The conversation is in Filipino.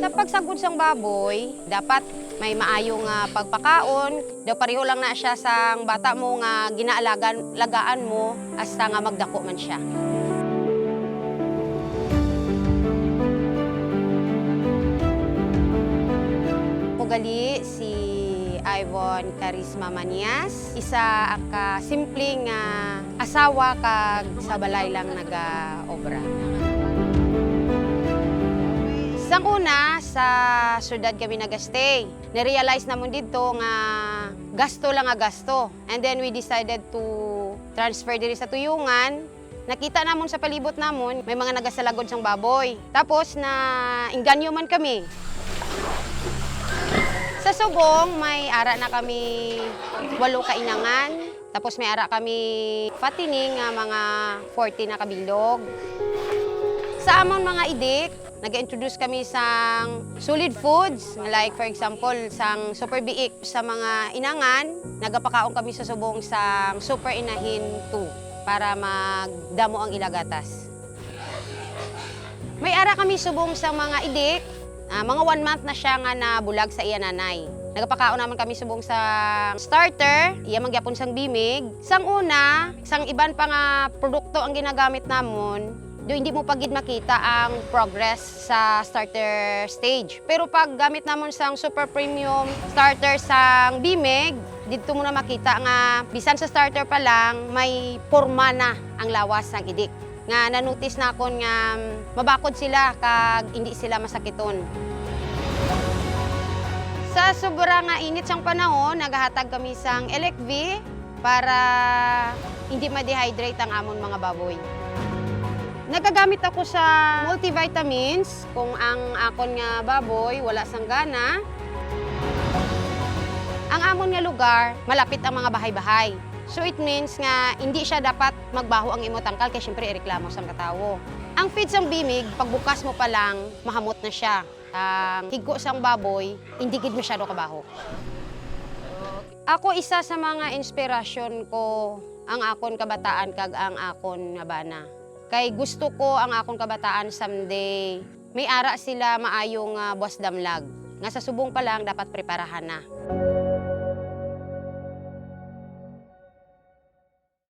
Sa pagsagod sang baboy, dapat may maayong pagpakaon. Daw pareho lang na siya sang bata mo nga ginaalagaan mo hasta nga magdako man siya. Gali si Ivonne Carisma Manias, isa ka simpleng asawa kag sa balay lang naga-obra. Sang una, sa syudad kami nag-stay. Na-realize namon dito nga gasto lang nga gasto. And then we decided to transfer diri sa Tuyungan. Nakita namon sa palibot namon, may mga nagasalagod sang baboy. Tapos na inganyo man kami. Sa Subong, may ara na kami 8 kainangan. Tapos may ara kami patining mga 40 na kabilog. Sa amon mga idik, nag-introduce kami sang solid foods. Like for example, sang super biik sa mga inangan. Nagapakaon kami sa Subong sang super inahin 2 para magdamo ang ilagatas. May ara kami Subong sa mga idik. Mga 1 month na siya nga nabulag sa iya nanay. Nagapakaon naman kami subong sa starter, iya magyapon sang bimig. Sang una, sang iban pa nga produkto ang ginagamit namon, do hindi mo pagid makita ang progress sa starter stage. Pero pag gamit namon sang super premium starter sang bimig, dito mo na makita nga bisan sa starter pa lang, may porma na ang lawas sang idik. Nga na-notice na akon nga mabakod sila kag hindi sila masakiton. Sa sobra nga init sang panahon, naghahatag kami sang LFV para hindi ma-dehydrate ang amon mga baboy. Nagagamit ako sa multivitamins kung ang akon nga baboy wala sang gana. Ang amon nga lugar, malapit ang mga bahay-bahay. So it means nga hindi siya dapat magbaho ang imo tangkal kaya syempre ireklamo sang katawo. Ang feed sang bimig, pagbukas mo pa lang, mahamot na siya. Ang higgo sang baboy, hindi gid masyado kabaho. Ako isa sa mga inspirasyon ko ang akon kabataan kag ang akon nga bana. Kay gusto ko ang akon kabataan someday may ara sila maayong buwas damlag. Nga sa Subong pa lang dapat preparahan na.